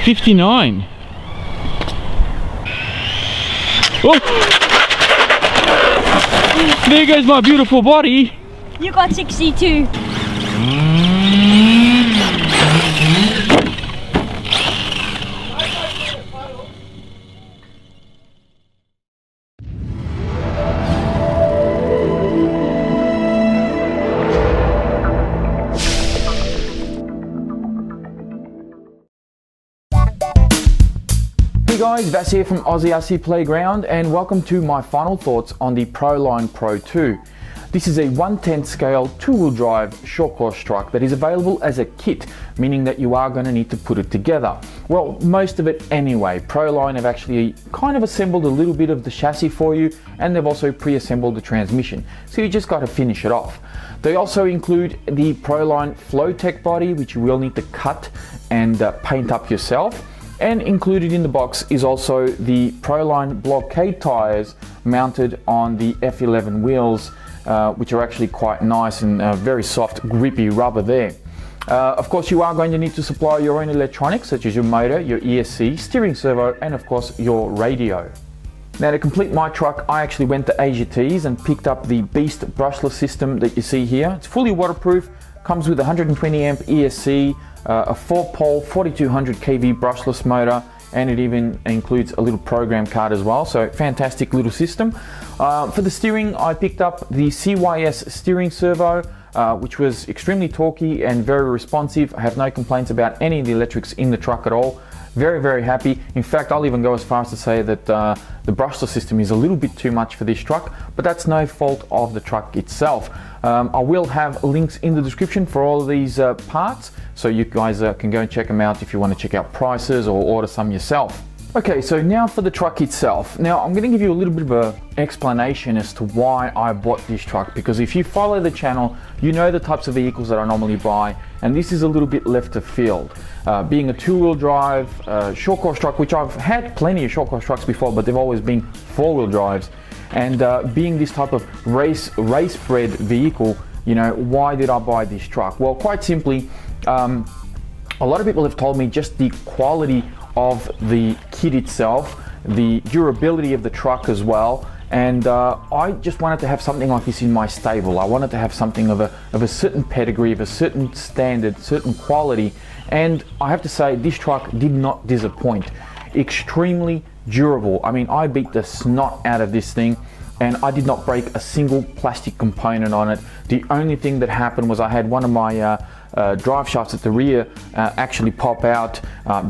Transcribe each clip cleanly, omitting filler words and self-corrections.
59. Oh! There goes my beautiful body. You got 62. Hey guys, Vas here from Aussie RC Playground and welcome to my final thoughts on the Proline Pro 2. This is a 1/10 scale two-wheel drive short course truck that is available as a kit, meaning that you are going to need to put it together. Well, most of it anyway. Proline have actually kind of assembled a little bit of the chassis for you, and they've also pre-assembled the transmission, so you just got to finish it off. They also include the Proline Flowtech body, which you will need to cut and paint up yourself. And included in the box is also the Proline Blockade tyres mounted on the F11 wheels, which are actually quite nice and very soft, grippy rubber there. Of course, you are going to need to supply your own electronics, such as your motor, your ESC, steering servo, and of course your radio. Now, to complete my truck, I actually went to Asia Tees and picked up the Beast brushless system that you see here. It's fully waterproof, comes with a 120 amp ESC, a 4-pole 4200 kV brushless motor, and it even includes a little program card as well, so fantastic little system. For the steering, I picked up the CYS steering servo, which was extremely torquey and very responsive. I have no complaints about any of the electrics in the truck at all. Very, very happy. In fact, I'll even go as far as to say that the brushless system is a little bit too much for this truck, but that's no fault of the truck itself. I will have links in the description for all of these parts, so you guys can go and check them out if you want to check out prices or order some yourself. Okay, so now for the truck itself. Now I'm going to give you a little bit of an explanation as to why I bought this truck, because if you follow the channel, you know the types of vehicles that I normally buy, and this is a little bit left of field. Being a two-wheel drive short course truck, which I've had plenty of short course trucks before, but they've always been four-wheel drives, and being this type of race-bred vehicle, you know, why did I buy this truck? Well, quite simply, a lot of people have told me just the quality of the kit itself, the durability of the truck as well, and I just wanted to have something like this in my stable. I wanted to have something of a certain pedigree, of a certain standard, certain quality, and I have to say this truck did not disappoint. Extremely durable. I mean, I beat the snot out of this thing and I did not break a single plastic component on it. The only thing that happened was I had one of my drive shafts at the rear actually pop out.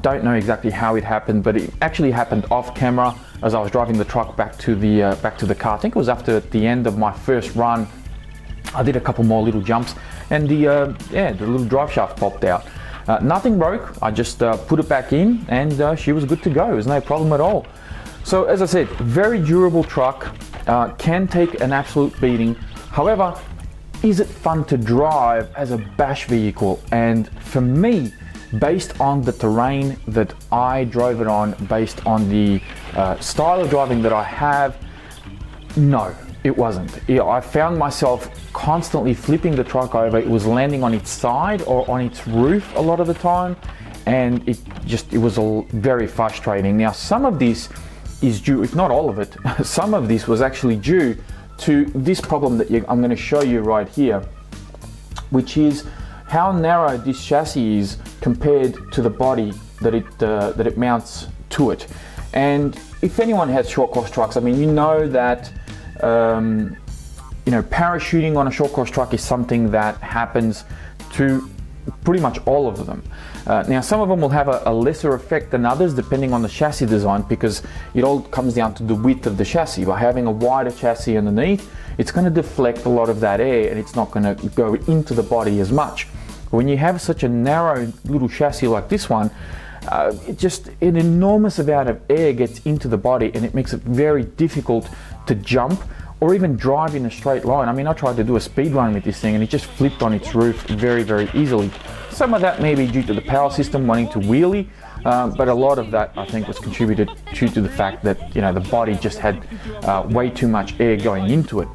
Don't know exactly how it happened, but it actually happened off camera as I was driving the truck back to the car. I think it was after the end of my first run. I did a couple more little jumps, and the little drive shaft popped out. Nothing broke. I just put it back in, and she was good to go. It was no problem at all. So as I said, very durable truck. Can take an absolute beating. However, is it fun to drive as a bash vehicle? And for me, based on the terrain that I drove it on, based on the style of driving that I have, no, it wasn't. I found myself constantly flipping the truck over. It was landing on its side or on its roof a lot of the time, and it was very frustrating. Now, some of this is due, if not all of it, some of this was actually due to this problem that I'm going to show you right here, which is how narrow this chassis is compared to the body that it mounts to it. And if anyone has short course trucks, I mean, you know that parachuting on a short course truck is something that happens to pretty much all of them. Now, some of them will have a lesser effect than others depending on the chassis design, because it all comes down to the width of the chassis. By having a wider chassis underneath, it's going to deflect a lot of that air and it's not going to go into the body as much. When you have such a narrow little chassis like this one, an enormous amount of air gets into the body and it makes it very difficult to jump or even drive in a straight line. I mean, I tried to do a speed run with this thing and it just flipped on its roof very, very easily. Some of that may be due to the power system wanting to wheelie, but a lot of that I think was contributed due to the fact that the body just had way too much air going into it.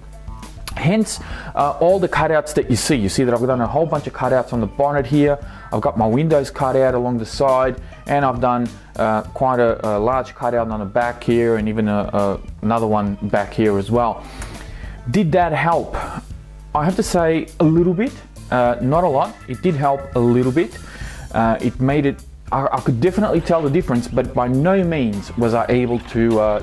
Hence, all the cutouts that you see that I've done a whole bunch of cutouts on the bonnet here. I've got my windows cut out along the side, and I've done quite a large cutout on the back here, and even another one back here as well. Did that help? I have to say a little bit, not a lot. It did help a little bit. It made it, I could definitely tell the difference, but by no means was I able to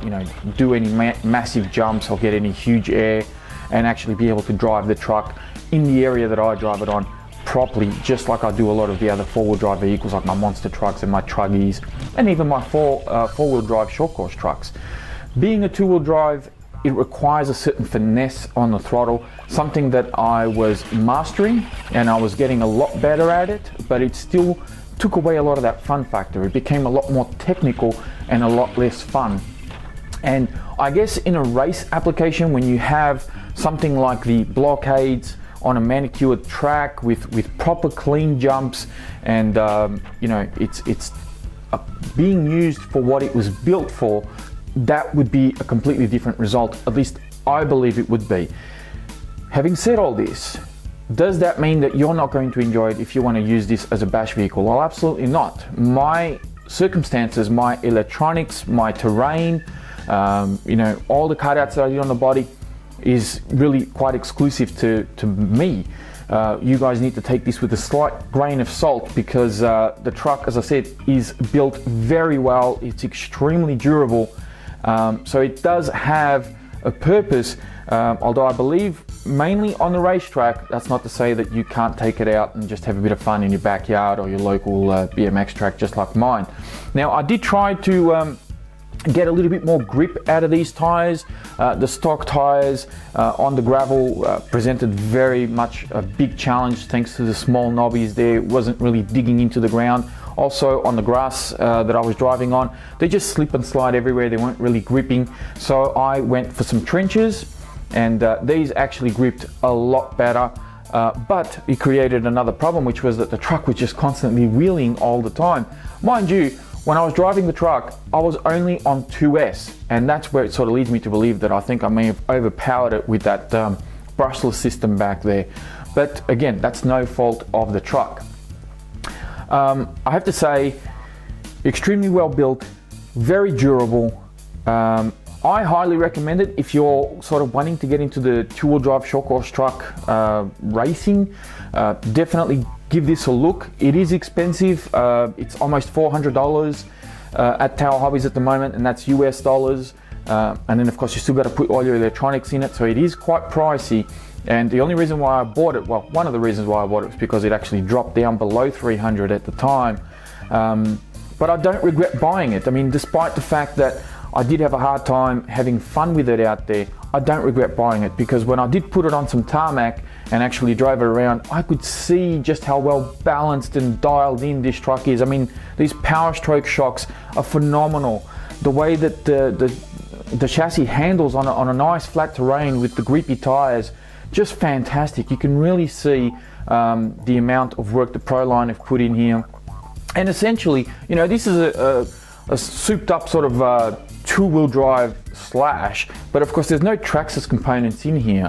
do any massive jumps or get any huge air and actually be able to drive the truck in the area that I drive it on properly, just like I do a lot of the other four-wheel drive vehicles, like my monster trucks and my truggies, and even my four-wheel drive short course trucks. Being a two-wheel drive, it requires a certain finesse on the throttle, something that I was mastering and I was getting a lot better at it, but it still took away a lot of that fun factor. It became a lot more technical and a lot less fun. And I guess in a race application, when you have something like the blockades on a manicured track with proper clean jumps, and it's being used for what it was built for, that would be a completely different result. At least I believe it would be. Having said all this, does that mean that you're not going to enjoy it if you want to use this as a bash vehicle? Well, absolutely not. My circumstances, my electronics, my terrain, all the cutouts that I did on the body is really quite exclusive to me. You guys need to take this with a slight grain of salt, because the truck, as I said, is built very well. It's extremely durable. So it does have a purpose, although I believe mainly on the racetrack. That's not to say that you can't take it out and just have a bit of fun in your backyard or your local BMX track just like mine. Now, I did try to get a little bit more grip out of these tires. The stock tires on the gravel presented very much a big challenge thanks to the small knobbies there. It wasn't really digging into the ground. Also on the grass that I was driving on, they just slip and slide everywhere. They weren't really gripping. So I went for some trenches, and these actually gripped a lot better. But it created another problem, which was that the truck was just constantly wheeling all the time. Mind you, when I was driving the truck, I was only on 2S, and that's where it sort of leads me to believe that I think I may have overpowered it with that brushless system back there. But again, that's no fault of the truck. I have to say, extremely well built, very durable. I highly recommend it if you're sort of wanting to get into the two-wheel drive short course truck racing. Definitely give this a look. It is expensive. It's almost $400 at Tower Hobbies at the moment, and that's US dollars. And then of course you still got to put all your electronics in it, so it is quite pricey. And the only reason why I bought it, well, one of the reasons why I bought it was because it actually dropped down below 300 at the time. But I don't regret buying it. I mean, despite the fact that I did have a hard time having fun with it out there, I don't regret buying it, because when I did put it on some tarmac and actually drove it around, I could see just how well balanced and dialed in this truck is. I mean, these Power Stroke shocks are phenomenal. The way that the chassis handles on a nice flat terrain with the grippy tires, just fantastic. You can really see the amount of work the Proline have put in here. And essentially, this is a souped up sort of two-wheel drive slash, but of course there's no Traxxas components in here.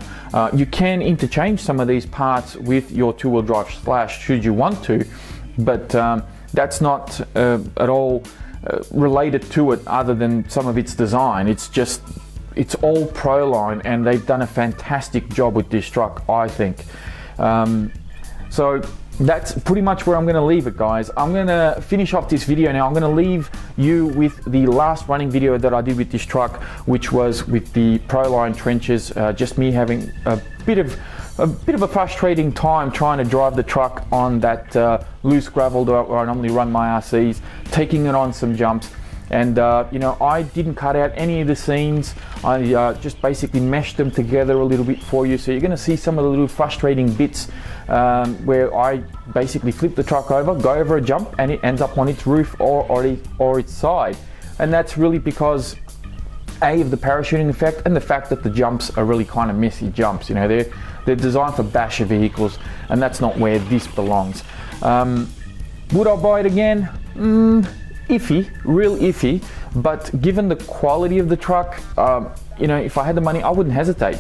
You can interchange some of these parts with your two-wheel drive slash should you want to, but that's not at all related to it other than some of its design. It's all Proline, and they've done a fantastic job with this truck, I think. So that's pretty much where I'm going to leave it, guys. I'm going to finish off this video now. I'm going to leave you with the last running video that I did with this truck, which was with the Proline trenches. Just me having a bit of a frustrating time trying to drive the truck on that loose gravel where I normally run my RCs, taking it on some jumps. And I didn't cut out any of the scenes. I just basically meshed them together a little bit for you. So you're going to see some of the little frustrating bits where I basically flip the truck over, go over a jump, and it ends up on its roof or its side. And that's really because of the parachuting effect and the fact that the jumps are really kind of messy jumps. They're designed for basher vehicles, and that's not where this belongs. Would I buy it again? Iffy, real iffy, but given the quality of the truck, if I had the money, I wouldn't hesitate.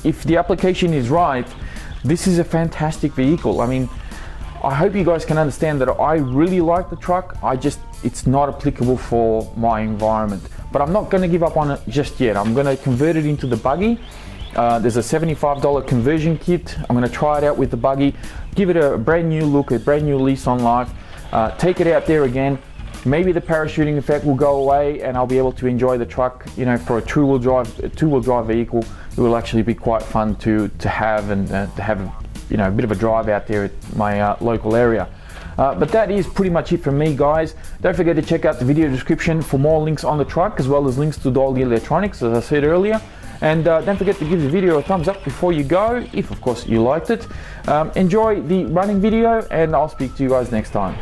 If the application is right, this is a fantastic vehicle. I mean, I hope you guys can understand that I really like the truck. It's not applicable for my environment, but I'm not going to give up on it just yet. I'm going to convert it into the buggy. There's a $75 conversion kit. I'm going to try it out with the buggy, give it a brand new look, a brand new lease on life, take it out there again. Maybe the parachuting effect will go away and I'll be able to enjoy the truck, you know, for a two-wheel drive vehicle. It will actually be quite fun to have and to have a bit of a drive out there at my local area. But that is pretty much it from me, guys. Don't forget to check out the video description for more links on the truck, as well as links to all the electronics, as I said earlier. And don't forget to give the video a thumbs up before you go, if of course you liked it. Enjoy the running video, and I'll speak to you guys next time.